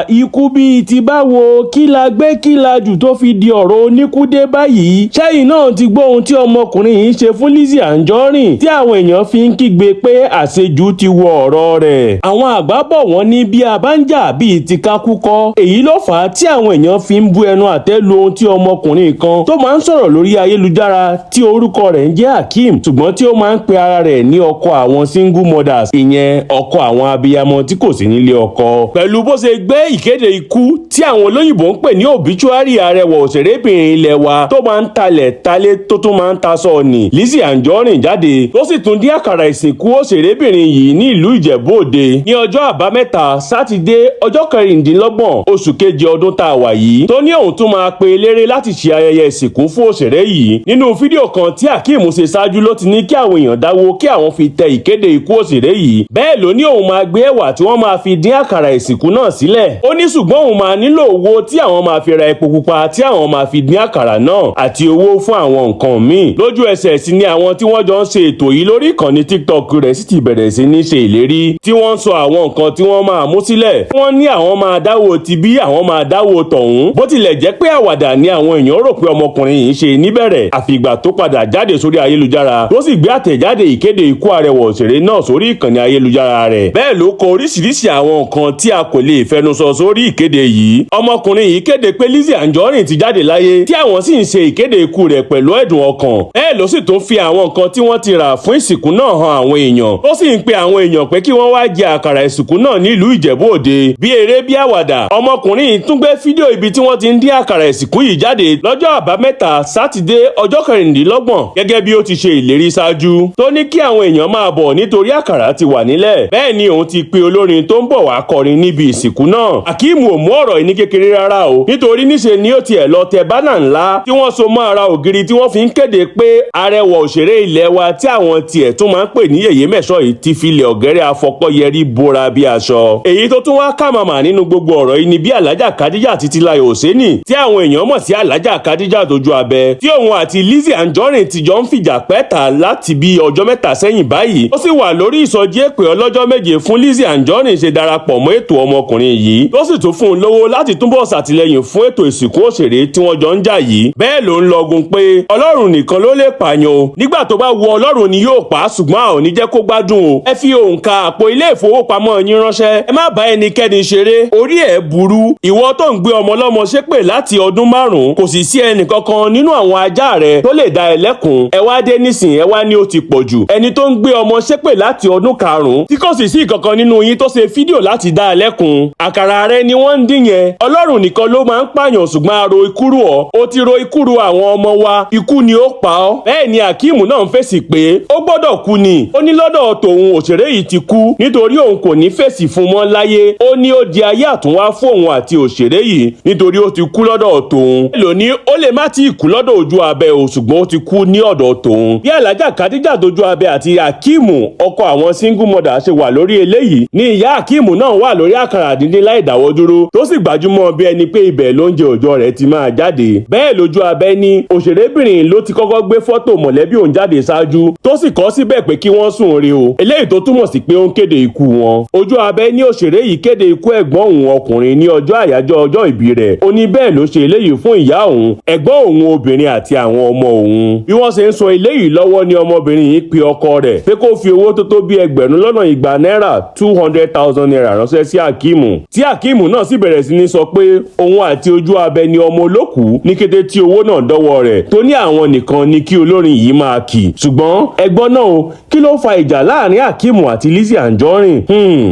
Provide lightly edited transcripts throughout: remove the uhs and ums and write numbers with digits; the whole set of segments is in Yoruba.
Ikú bíi ti báwo, kí la gbé kí la jù tó fi di ọ̀rọ̀ oníkúdé báyìí. Ṣẹ́yìn náà ti gbọ́ ohun tí ọmọkùnrin yìí ṣe fún Lizzy Anjorin tí àwọn èèyàn fi ń kígbe pé àṣejù ti wọ ọ̀rọ̀ rẹ̀. Àwọn àgbà bọ̀ wọ́n ní bí a bá ń jà bíi ti kákúkọ́. Èyí ló fà á tí àwọn èèyàn fi ń bu ẹnu àtẹ́ lu ohun tí ọmọkùnrin kan tó máa ń sọ̀rọ̀ lórí ayélujára tí orúkọ rẹ̀ ń jẹ́ Hakeem ṣùgbọ́n tí ó máa ń pe ara rẹ̀ ní ọkọ àwọn single mothers, ìyẹn ọkọ àwọn abiyamọ tí kò sí nílé ọkọ. Pẹ̀lú bó ṣe gbé ìkéde ikú tí àwọn olóyìnbó ń pè ní obituary arẹwà òṣèrébìnrin ilẹ̀ wa tó máa ń talẹ̀ talé tó tún máa ń taṣọ ní Lizzy Anjorin jáde tó sì tún dín àkàrà ìsìnkú òṣèrébìnrin yìí ní ìlú Ìjẹ̀bú Òde ní ọjọ́ àbámẹ́ta sátidé ọjọ́ 26 oṣù keje ọdún tá a wà yìí tó ní òun tún máa pe eléré láti ṣe ayẹyẹ ìsìnkú fún òṣèré yìí. Nínú fídíò kan tí Hakeem ṣe ṣáájú ló ti ní kí àwọn èèyàn dáwó kí àwọn fi tẹ ìkéde ikú òṣèré yìí. Bẹ́ẹ̀ ló ní òun máa gbé ẹ̀wà tí wọ́n máa fi dín àkàrà ìsìnkú náà sílẹ̀. Ó ní ṣùgbọ́n òun máa nílò owó tí àwọn máa fi ra epo pupa tí àwọn máa fi dín àkàrà náà àti owó fún àwọn nǹkan míì. Lójú ẹsẹ̀ sí ni àwọn tí wọ́n jọ ń ṣe ètò yìí lórí ìkànnì TikTok rẹ̀ sì ti bẹ̀rẹ̀ sí ní ṣe ìlérí tí wọ́n ń sọ àwọn nǹkan tí wọ́n máa mú sílẹ̀. Wọ́n ní àwọn máa dáwó ti bí àwọn máa dáwó tọ̀hún. Bó tilẹ̀ jẹ́ pé àwàdà ni àwọn èèyàn rò pé ọmọkùnrin yìí ṣe níbẹ̀rẹ̀ àfìgbà tó padà jáde sórí ayélujára tó sì gbé àtẹ̀jáde ìkéde ikú arẹwà òṣèré náà sórí ìkànnì ayélujára rẹ̀. Bẹ́ẹ̀ ló kọ oríṣiríṣi àwọn nǹkan tí a kò lè fẹnusọ sórí ìkéde yìí. Ọmọkùnrin yìí kéde pé Lizzy Anjorin ti jáde láyé tí àwọn sì ń ṣe ìkéde ikú rẹ̀ pẹ̀lú ẹ̀dùn ọkàn. Bẹ́ẹ̀ ló sì tún fi àwọn nǹkan tí wọ́n ti rà fún ìsìnkú náà hàn àwọn èèyàn. Ó sì ń pe àwọn èèyàn pé kí wọ́n wá jẹ àkàrà ìsìnkú náà nílùú Ìjẹ̀bú Òde. Bí eré bí àwàdà, ọmọkùnrin yìí tún gbé fídíò ibi tí wọ́n ti ń dín àkàrà ìsìnkú yìí jáde lọ́jọ́ àbámẹ́ta sátidé ọjọ́ 26 gẹ́gẹ́ bí ó ti ṣe ìlérí ṣáájú tó ní kí àwọn èèyàn máa bọ̀ nítorí àkàrà ti wà nílẹ̀. Bẹ́ẹ̀ ni òun ti pe olórin tó ń bọ̀ wá kọrin níbi ìsìnkú náà. Hakeem ò mú ọ̀rọ̀ yìí ní kékeré rárá o nítorí níṣe ni ó tiẹ̀ lọ tẹ bánà ńlá tí wọ́n so mọ́ ara ògiri tí wọ́n fi ń kéde pé arẹwà òṣèré ilẹ̀ wa tí àwọn tiẹ̀ tún máa ń pè ní yèyé mẹ́sọ̀ yìí ti filẹ̀ ọ̀gẹ́rẹ́ afọkọ́yẹrí bora bí aṣọ. Èyí tó tún wá kàmàmà nínú gbogbo ọ̀rọ̀ yìí ni bí Alhaja Khadija Títílayọ̀ Òsénì tí àwọn èèyàn mọ̀ sí Alhaja Khadija dojú abẹ tí òun àti Lizzy Anjorin ti jọ ń fìjà pẹ́ta láti bí ọjọ́ mẹ́ta sẹ́yìn báyìí. Ó sì wà lórí ìsọjí èpè ọlọ́jọ́ méje fún Lizzy Anjorin ṣe darapọ̀ mọ́ ètò ọmọkùnrin yìí tó sì tún fún un lówó láti túbọ̀ ṣàtìlẹ́yìn fún ètò ìsìnkú òṣèré tí wọ́n jọ ń jà yìí. Bẹ́ẹ̀ ló ń lọgun pé Ọlọ́run nìkan ló lè pààyàn o, nígbà tó bá wu Ọlọ́run ni yóò pa á ṣùgbọ́n a ò ní jẹ́ kó gbádùn o. Ẹ fi òǹkà àpò ilé ìfowópamọ́ yín ránṣẹ́, ẹ má bá ẹnikẹ́ni ṣeré, orí ẹ̀ burú. Ìwọ tó ń gbé ọmọ lọ́mọ ṣépè láti ọdún 5 kò sì sí ẹnì kankan nínú àwọn ajá rẹ tó lè dá ẹ lẹ́kùn. Ẹ wá dé nísìn ẹ wá ní ó ti pọ̀ jù. Ẹni tó ń gbé ọmọ ṣépè láti ọdún 5 tí kò sì sí ìkankan nínú yín tó ṣe fídíò láti dá ẹ lẹ́kùn. Àkàrà rẹ ni wọ́n ń dín yẹn. Ọlọ́run nìkan ló máa ń pààyàn ṣùgbọ́n a ro ikú rù ọ́. O ti ro ikú rù àwọn ọmọ wa, ikú ni ó pa ọ́. Bẹ́ẹ̀ ni Hakeem náà ń fèsì pé ó gbọ́dọ̀ kú ni. Ó ní lọ́dọ̀ tòun òṣèré yìí ti kú nítorí òun kò ní fèsì fún mọ́ láyé. Ó ní ó di ayé àtúnwá fún òun àti òṣèré yìí nítorí ó ti kú lọ́dọ̀ tòun. Èlò ní ó lè má ti kú lọ́dọ̀ ojú abẹ o ṣùgbọ́n ó ti kú ní ọ̀dọ̀ tòun. Bí Alhaja Khadija dojú abẹ àti Hakeem ọkọ àwọn single mother ṣe wà lórí eléyìí ni ìyá Hakeem náà wà lórí àkàrà díndín láì dáwọ́ dúró tó sì gbajúmọ̀ bí ẹni pé ibẹ̀ lóúnjẹ òòjọ́ rẹ̀ ti máa jáde. Bẹ́ẹ̀ lójú abẹ ní òṣèrébìnrin ló ti kọ́kọ́ gbé fọ́tò mọ̀lẹ́bí òun jáde ṣáájú tó sì kọ síbẹ̀ pé kí wọ́n sùn re o, eléyìí tó túmọ̀ sí pé ó ń kéde ikú wọn. Ojú abẹ ní òṣèré yìí kéde ikú ẹ̀gbọ́n òun ọkùnrin ní ọjọ́ àyájọ́ ọjọ́ ìbí rẹ̀. Ó ní bẹ́ẹ̀ ló ṣe eléyìí fún ìyá òun, ẹ̀gbọ́n òun obìnrin àti àwọn ọmọ òun. Bí wọ́n ṣe ń sọ eléyìí lọ́wọ́ ni ọmọbìnrin yìí pe ọkọ rẹ̀ pé kó fi owó tó tó bí $200,000 200,000 ránṣẹ́ sí Hakeem tí Hakeem náà sì bẹ̀rẹ̀ sí ní sọ pé òun àti ojú abẹ ni ọmọ olókùú ní kété tí owó náà dọ́wọ́ rẹ̀ tó ní àwọn nìkan ni kí olórin yìí máa kì. Ṣùgbọ́n ẹgbọ́n náà o, kí ló fa ìjà láàrin Hakeem àti Lizzy Anjorin?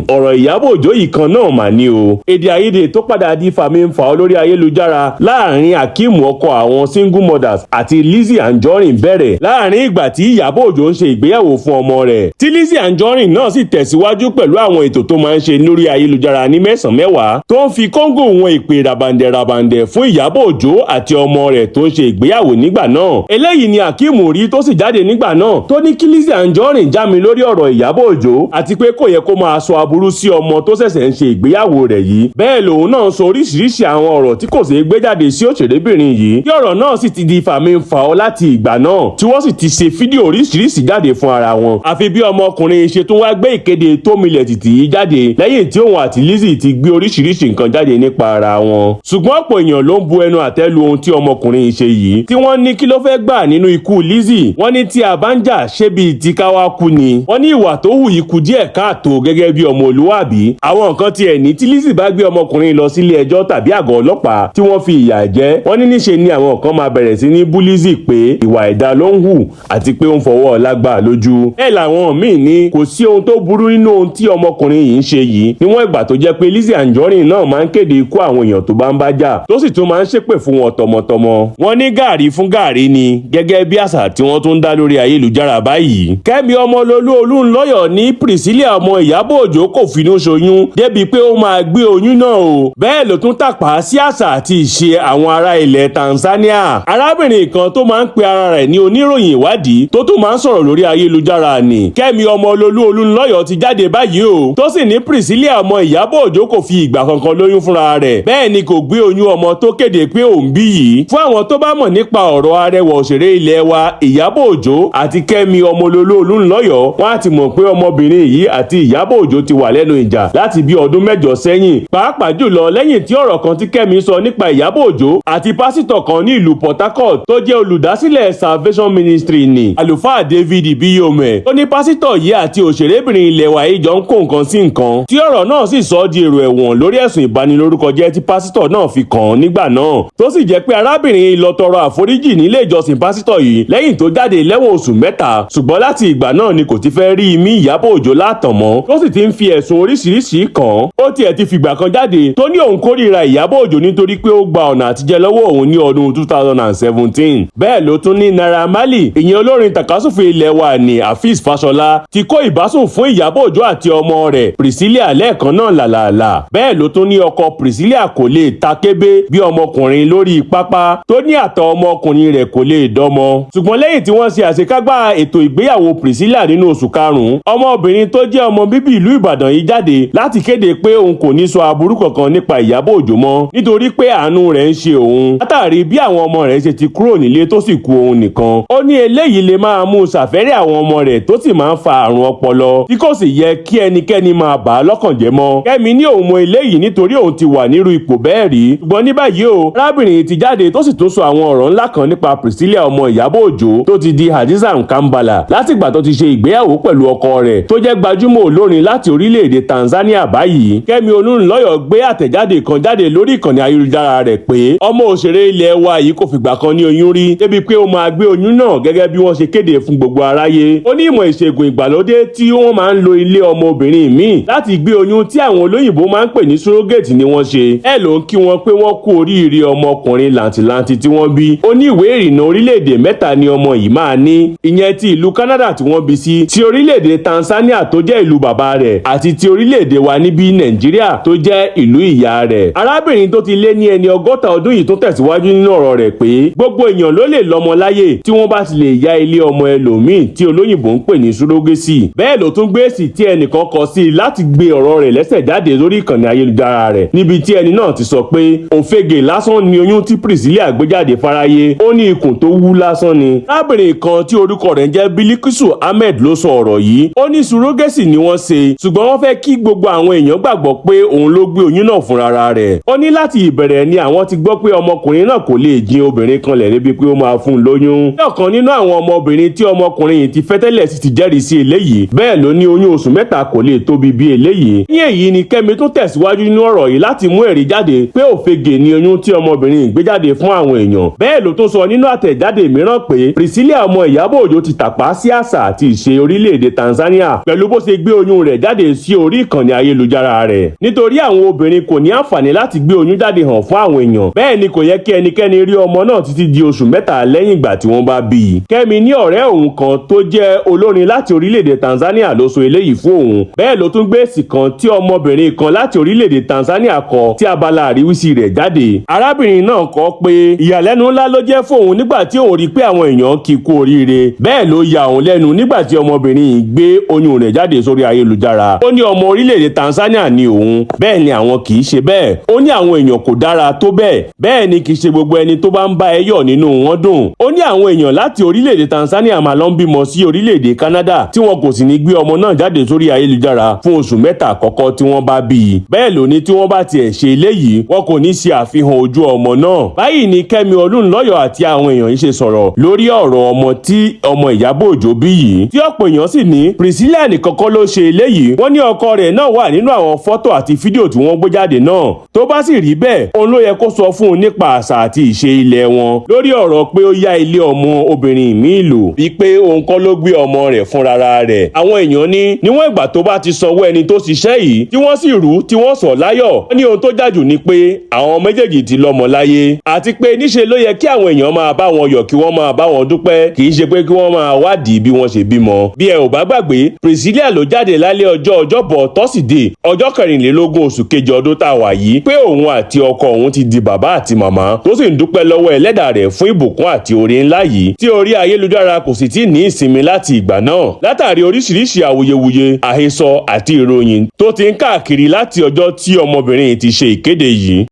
Ọ̀rọ̀ Ìyábọ̀ Òjó yìí kan náà mà ní o. Èdè àìyedè tó padà di fàmífà lórí ayélujára láàrin Hakeem ọkọ àwọn single mothers àti Lizzy Anjorin bẹ̀rẹ̀ láàrin ìgbà tí Ìyábọ̀ Òjó ń ṣe ìgbéyàwó fún ọmọ rẹ̀ tí Lizzy Anjorin náà sì tẹ̀síwájú pẹ̀lú àwọn ètò tó máa ń ṣe lórí ayélujára ní mẹ́sàn-án tó ń fi kóńgò wọn ìpè ràbàǹdẹ̀ fún Ìyábọ̀ Òjó àti ọmọ rẹ̀ tó ń ṣe ìgbéyàwó nígbà náà. Eléyìí ni Hakeem rí tó sì jáde nígbà náà tó ní kí Lizzy Anjorin já mi lórí ọ̀rọ̀ Ìyábọ̀ Òjó àti pé kò yẹ kó máa sọ aburú sí ọmọ tó ṣẹ̀ṣẹ̀ ń ṣe ìgbéyàwó rẹ̀ yìí. Bẹ́ẹ̀ lòun náà sọ oríṣiríṣi àwọn ọ̀rọ̀ tí kò ṣeé gbé jáde sí òṣèrébìnrin yìí tí ọ̀rọ̀ náà sì ti di fàmífà láti ìgbà náà tí wọ́n sì ti ṣe fídíò oríṣiríṣi jáde fún ara wọn. Àfi bí ọmọkùnrin ṣe tún wá gbé ìkéde tó milẹ̀ tìtì yìí jáde lẹ́yìn tí òun àti Lizzy ti gbé oríṣiríṣi nǹkan jáde nípa ara wọn. ṣùgbọ́n ọ̀pọ̀ èèyàn ló ń bu ẹnu àtẹ́ lu ohun tí ọmọkùnrin yìí ṣe yìí, tí wọ́n ní kí ló fẹ́ gbà nínú ikú Lizzy. wọ́n ní tí a bá ń jà ṣé bíi ti ká wá kú ni. wọ́n ní ìwà tó hù yìí kù díẹ̀ káàtó gẹ́gẹ́ bí ọmọlúwàbí. àwọn nǹkan tiẹ̀ ní tí Lizzy bá gbé ọmọkùnrin lọ sílé ẹjọ́ tàbí àgọ́ ọlọ́pàá tí wọ́n fi ìyà jẹ, wọ́n ní níṣe ni àwọn kan máa bẹ̀rẹ̀ sí ní bú Lizzy pé ìwà ẹ̀dá ló ń hù àti pé ó ń fọwọ́ lágbà lójú. bẹ́ẹ̀ làwọn míì ní kò sí ohun tó burú nínú ohun tí ọmọkùnrin yìí ń ṣe yìí, níwọ̀n ìgbà tó jẹ́ pé Lizzy Anjorin náà máa ń kéde ikú àwọn èèyàn tó bá ń bá jà, tó sì tún máa ń ṣépè fún wọn tọmọtọmọ. wọ́n ní gàrí fún gàrí ni, gẹ́gẹ́ bí àṣà tí wọ́n tún ń dá lórí ayélujára báyìí. Kẹ́mi Ọmọlolú Olúnlọ́yọ̀ ní Priscilla ọmọ Ìyábọ̀ Òjó kò finú ṣoyún débi pé ó máa gbé oyún náà o. bẹ́ẹ̀ ló tún tàpá sí àṣà àti ìṣe àwọn ará ilẹ̀ Tanzania. arábìnrin kan tó máa ń pe ara rẹ̀ ní oníròyìn ìwádìí tó tún máa ń sọ̀rọ̀ lórí ayélujára ni Kẹ́mi Ọmọlolú Olúnlọ́yọ̀ ti jáde báyìí o, tó sì ní Priscilla ọmọ Ìyábọ̀ Òjó kò fi ìgbà kankan lóyún fúnra rẹ̀, bẹ́ẹ̀ ni kò gbé oyún ọmọ tó kéde pé òun bí yìí. fún àwọn tó bá mọ̀ nípa ọ̀rọ̀ arẹwà òṣèré ilẹ̀ wa Ìyábọ̀ Òjó àti Kẹ́mi Ọmọlolú Olúnlọ́yọ̀, wọ́n á ti mọ̀ pé ọmọbìnrin yìí àti Ìyábọ̀ Òjó ti wà lẹ́nu ìjà láti bí ọdún 8 sẹ́yìn, pàápàá jùlọ lẹ́yìn tí ọ̀rọ̀ kan tí Kẹ́mi sọ nípa Ìyábọ̀ Òjó àti pásítọ̀ kan ní ìlú Port Harcourt tó jẹ́ olùdásílẹ̀ Salvation Ministry ni àlùfáà David Ibiyome. ó ní pásítọ̀ yìí àti òṣèrébìnrin ilẹ̀ wa yìí jọ ń kó nǹkan sí nǹkan, tí ọ̀rọ̀ náà sì sọ ọ́ di èrò ẹ̀wọ̀n lórí ẹ̀sùn ìbanilórúkọjẹ́ tí pásítọ̀ náà fi kàn án nígbà náà, tó sì jẹ́ pé arábìnrin lọ tọrọ àforíjì nílé ìjọsìn pásítọ̀ yìí lẹ́yìn tó jáde lẹ́wọ̀n oṣù 3, ṣùgbọ́n láti ìgbà náà ni kò ti fẹ́ rí imí Ìyábọ̀ Òjó látàn mọ́, tó sì ti ń fi ẹ̀sùn oríṣiríṣi kàn án. ó tiẹ̀ ti fìgbà kan jáde tó ní òun kórìíra Ìyábọ̀ Òjó nítorí pé ó gba ọ̀nà àtijẹ lọ́wọ́ òun ní ọdún 2017. bẹ́ẹ̀ ló tún ní Naira Marley, ìyẹn olórin tàkásùfé ilẹ̀ wa ní Afeez Fashola, ti kó ìbásùn fún Ìyábọ̀ Òjó àti ọmọ rẹ̀ Priscilla lẹ́ẹ̀kan náà làlàlà. bẹ́ẹ̀ ló tún ní ọkọ Priscilla kò lè ta kébé bí ọmọkùnrin lórí pápá, tó ní àtọ̀ ọmọkùnrin rẹ̀ kò lè dọ́mọ. ṣùgbọ́n lẹ́yìn tí wọ́n ṣe àṣekágbá ètò ìgbéyàwó Priscilla nínú oṣù karùn-ún, ọmọbìnrin tó jẹ́ ọmọ bíbí ìlú Ìbàdàn yìí jáde láti kéde pé òun kò ní sọ aburú kankan nípa Ìyábọ̀ Òjó mọ́ nítorí pé àánú rẹ̀ ń ṣe òun látàrí bí àwọn ọmọ rẹ̀ ṣe ti kúrò nílé tó sì kù òun nìkan. ó ní eléyìí lè máa mú ṣàfẹ́rẹ́ àwọn ọmọ rẹ̀ tó sì máa ń fa àrùn ọpọlọ tí kò sì yẹ kí ẹnikẹ́ni máa bà á lọ́kàn jẹ́ mọ́. Kẹ́mi ní òun mọ eléyìí nítorí òun ti wà nírú ipò bẹ́ẹ̀ rí, ṣùgbọ́n ní báyìí o arábìnrin ti jáde tó sì tún sọ àwọn ọ̀rọ̀ ńlá kan nípa Priscilla ọmọ Ìyábọ̀ Òjó tó ti di Hadiza Nkambala látìgbà tó ti ṣe ìgbéyàwó pẹ̀lú ọkọ rẹ̀ tó jẹ́ gbajúmọ̀ olórin láti orílẹ̀-èdè Tanzania báyìí. Kẹ́mi Olúnlọ́yọ̀ gbé àtẹ̀jáde kan jáde lórí ìkànnì ayélujára rẹ̀ pé ọmọ òṣèré ilẹ̀ wa yìí kò fìgbà kan ní oyún rí débi pé ó máa gbé oyún náà gẹ́gẹ́ bí wọ́n ṣe kéde fún gbogbo aráyé. ó ní ìmọ̀ ìṣègùn ìgbàlódé tí wọ́n máa ń lo ilé ọmọbìnrin míì láti gbé oyún tí àwọn olóyìnbó máa ń pè ní surrogate ni wọ́n ṣe. ẹ ló ń kí wọn pé wọ́n kú oríire ọmọkùnrin làǹtìlanti tí wọ́n bí. ó ní ìwé ìrìnnà orílẹ̀-èdè 3 ni ọmọ yìí máa ní, ìyẹn ti ìlú Canada tí wọ́n bí sí, ti orílẹ̀-èdè Tanzania tó jẹ́ ìlú bàbá rẹ̀ àti ti orílẹ̀-èdè wa níbí Nàìjíríà tó jẹ́ ìlú ìyá rẹ̀. arábìnrin tó ti lé ní ẹni 60 ọdún yìí tó tẹ̀síwájú nínú ọ̀rọ̀ rẹ̀ pé gbogbo èèyàn ló lè lọ́mọ láyè tí wọ́n bá ti lè ya ilé ọmọ ẹlòmíì tí olóyìnbó ń pè ní surrogacy. bẹ́ẹ̀ ló tún gbé èsì tí ẹnìkan kọ sí i láti gbé ọ̀rọ̀ rẹ̀ lẹ́sẹ̀ jáde lórí ìkànnì ayélujára rẹ̀, níbi tí ẹni náà ti sọ pé òfegè lásán ni oyún tí Priscilla gbé jáde fáráyé, ó ní ikùn tó wú lásán ni. arábìnrin kan tí orúkọ rẹ̀ ń jẹ́ Bilikisu Ahmed ló sọ ọ̀rọ̀ yìí. ó ní surrogacy ni wọ́n ṣe, ṣùgbọ́n wọ́n fẹ́ kí gbogbo àwọn èèyàn gbàgbọ́ pé òun ló gbé oyún náà fúnra rẹ̀. ó ní láti ìbẹ̀rẹ̀ ni àwọn ti gbọ́ pé ọmọkùnrin náà kò lè jin obìnrin kan lẹ̀ níbi pé ó máa fún un lóyún. ní ọ̀kan nínú àwọn ọmọbìnrin tí ọmọkùnrin yìí ti fẹ́ tẹ́lẹ̀ sì ti jẹ́rìí sí eléyìí, bẹ́ẹ̀ ló ní oyún oṣù 3 kò lè tóbi bí eléyìí. ní èyí ni Kẹ́mi tún tẹ̀síwájú nínú ọ̀rọ̀ yìí láti mú ẹ̀rí jáde pé òfegè ni oyún tí ọmọbìnrin gbé jáde fún àwọn èèyàn. bẹ́ẹ̀ ló tún sọ nínú àtẹ̀jáde mìíràn pé Priscilla ọmọ Ìyábọ̀ Òjó ti tàpá sí àṣà àti ìṣe orílẹ̀-èdè Tanzania pẹ̀lú bó ṣe gbé oyún rẹ̀ jáde sí orí ìkànnì ayélujára rẹ̀. nítorí àwọn obìnrin kò ní àǹfààní láti gbé oyún jáde hàn fún àwọn èèyàn, bẹ́ẹ̀ ni kò yẹ kí ẹnikẹ́ni rí ọmọ náà títí di oṣù 3 lẹ́yìn ìgbà tí wọ́n bá bí i. Kẹ́mi ní ọ̀rẹ́ òun kan tó jẹ́ olórin láti orílẹ̀-èdè Tanzania ló sọ eléyìí fún òun. bẹ́ẹ̀ ló tún gbé èsì kan tí ọmọbìnrin kan láti orílẹ̀-èdè Tanzania kọ tí abala àríwísí rẹ̀ jáde. arábìnrin náà kọ pé ìyàlẹ́nu ńlá ló jẹ́ fóun nígbà tí òun rí pé àwọn èèyàn kì í kú oríire, bẹ́ẹ̀ ló ya òun lẹ́nu nígbà tí ọmọbìnrin yìí gbé oyún rẹ̀ jáde sórí ayélujára. ó ní ọmọ orílẹ̀-èdè Tanzania ni òun, bẹ́ẹ̀ ni àwọn kì í ṣe bẹ́ẹ̀. ó ní àwọn èèyàn kò dára tó bẹ́ẹ̀, bẹ́ẹ̀ ni kì í ṣe gbogbo ẹni tó bá ń bá ẹ yọ̀ nínú wọn dùn. ó ní àwọn èèyàn láti orílẹ̀-èdè Tanzania máa lọ ń bímọ sí orílẹ̀-èdè Canada tí wọn kò sì ní gbé ọmọ náà jáde sórí ayélujára fún oṣù 3 àkọ́kọ́ tí wọ́n bá bí i. Bẹ́ẹ̀ ló ní tí wọ́n bá tiẹ̀ ṣe eléyìí wọn kò ní ṣe àfihàn ojú ọmọ náà. Báyìí ni Kẹ́mi Olúnlọ́yọ̀ àti àwọn èèyàn yìí ṣe sọ̀rọ̀ lórí ọ̀rọ̀ ọmọ tí ọmọ Ìyábọ̀ Òjó bí yìí, tí ọ̀pọ̀ èèyàn sì ní Priscilla nìkan kọ́ ló ṣe eléyìí. Wọ́n ní ọkọ rẹ̀ náà wà nínú àwọn fọ́tò àti fídíò tí wọ́n gbé jáde náà. Tó bá sì rí bẹ́ẹ̀, òun ló yẹ kó sọ fún un nípa àṣà àti ìṣe ilẹ̀ wọn lórí ọ̀rọ̀ pé ó yá ilé ọmọ obìnrin míì lò bíi pé òun kọ́ ló gbé ọmọ rẹ̀ fúnra rẹ̀. Àwọn èèyàn ní níwọ̀n ìgbà tó bá ti sanwó ẹni tó ṣiṣẹ́ yìí tí wọ́n sì rú tí wọ́n sọ̀ láyọ̀, wọ́n ní ohun tó jájù ni pé àwọn méjèèjì ti lọ́mọ láyé àti pé níṣe ló yẹ kí àwọn èèyàn máa bá wọn yọ̀ kí wọ́n máa bá wọn dúpẹ́, kì í ṣe pé kí wọ́n máa wádìí bí wọ́n ṣe bímọ. Bí ẹ ò bá gbàgbé, Priscilla ló jáde lálẹ́ ọjọ́bọ̀ tọ́sídẹ̀ẹ́ ọjọ́ 24 oṣù kejì ọdún tá a wà yìí pé òun àti ọkọ òun ti di bàbá àti màmá, tó sì ń dúpẹ́ lọ́wọ́ ẹlẹ́dàá rẹ̀ fún ìbùkún àti oore ńlá yìí tí orí ayélujára kò sì tí ì ní ìsinmi láti ìgbà náà látàrí oríṣiríṣi awuyewuye, àhesọ àti ìròyìn tó ti ń káàkiri láti ọjọ́ tí ọmọbìnrin ti ṣe ìkéde yìí.